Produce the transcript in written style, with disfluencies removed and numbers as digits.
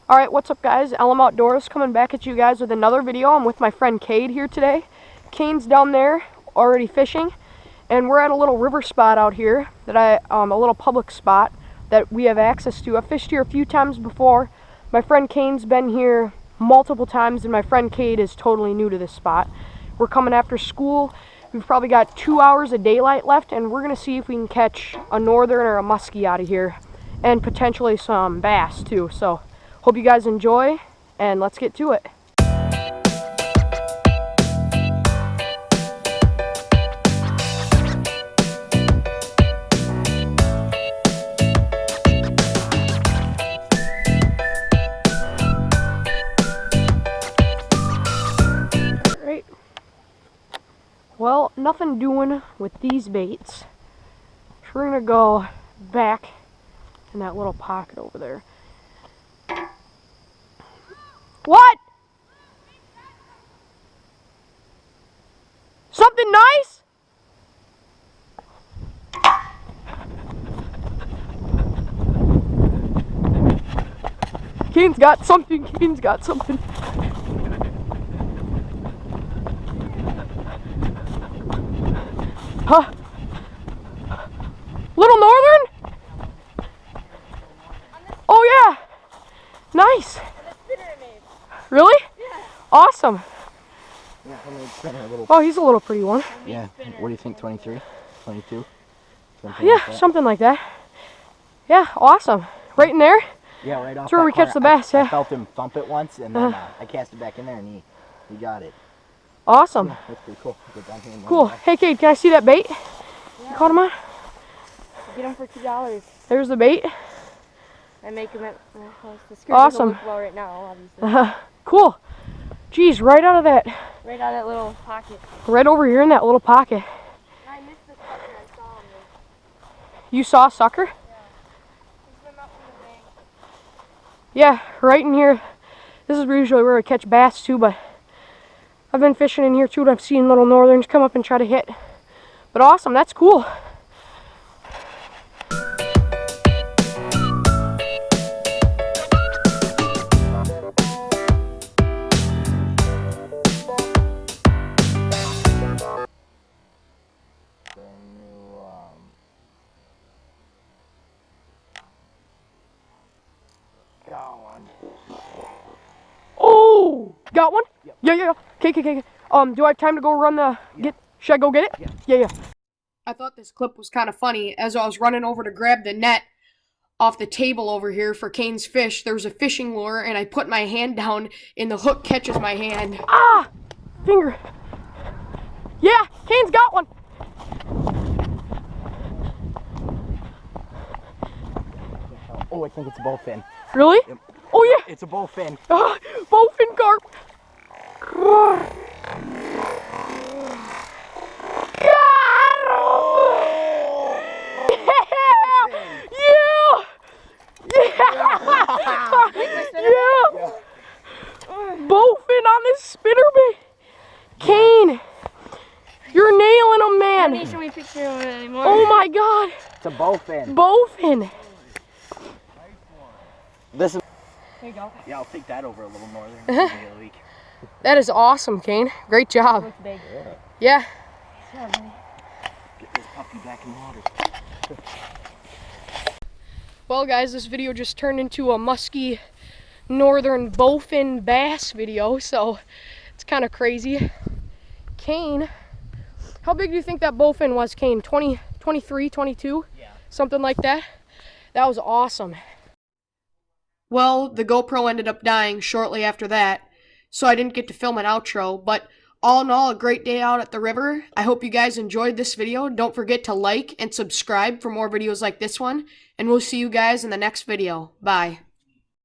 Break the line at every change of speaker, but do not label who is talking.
Alright, what's up guys? Elm Outdoors coming back at you guys with another video. I'm with my friend Cade here today. Kane's down there already fishing, and we're at a little river spot out here that a little public spot that we have access to. I've fished here a few times before. My friend Kane's been here multiple times, and my friend Cade is totally new to this spot. We're coming after school. We've probably got 2 hours of daylight left, and we're gonna see if we can catch a northern or a musky out of here, and potentially some bass too. So hope you guys enjoy, and let's get to it. Alright. Well, nothing doing with these baits. So we're gonna go back in that little pocket over there. What? Something nice? Kane's got something. Kane's got something. Huh? Little northern? Oh yeah. Nice. Really? Yeah. Awesome.
Yeah, a little...
Oh, he's a little pretty one.
Yeah. What do you think? 23? 22?
Something like something like that. Yeah, awesome. Right in there?
Yeah, right off.
That's where we catch the bass.
I felt him thump it once, and then I cast it back in there, and he got it.
Awesome.
Yeah, that's pretty cool. Get down here and
cool. Hey, Cade, can I see that bait? Yeah. You caught him on?
Get him for $2.
There's the bait.
I make him at my house. The skirt
awesome.
doesn't look well right now, obviously.
Cool. Jeez, right out of that.
Right out of that little pocket.
Right over here in that little pocket.
I missed the sucker. I saw him there.
You saw a sucker?
Yeah. He swam up from the bank.
Yeah, right in here. This is usually where I catch bass too, but I've been fishing in here too, and I've seen little northerns come up and try to hit. But awesome, that's cool. Oh, got one?
Yep.
Yeah. Okay. Do I have time to go run the should I go get it? Yeah. I thought this clip was kind of funny. As I was running over to grab the net off the table over here for Kane's fish, there was a fishing lure, and I put my hand down, and the hook catches my hand. Ah! Finger. Yeah, Kane's got one.
Oh, I think it's a bowfin.
Really?
Yep.
Oh yeah.
It's a bowfin.
Bowfin carp. Yeah. Bowfin on this spinnerbait. Kane, you're nailing them, man.
I don't need to show me a picture of it anymore.
Oh my god.
It's a bowfin.
Bowfin.
This is.
There you go.
Yeah, I'll take that over a little northern.
That is awesome, Kane. Great job.
Looks big.
Yeah.
Get this puppy back in the water.
Well, guys, this video just turned into a musky northern bowfin bass video, so it's kind of crazy. Kane, how big do you think that bowfin was, Kane? 20, 23, 22?
Yeah.
Something like that? That was awesome. Well, the GoPro ended up dying shortly after that, so I didn't get to film an outro, but all in all, a great day out at the river. I hope you guys enjoyed this video. Don't forget to like and subscribe for more videos like this one, and we'll see you guys in the next video. Bye.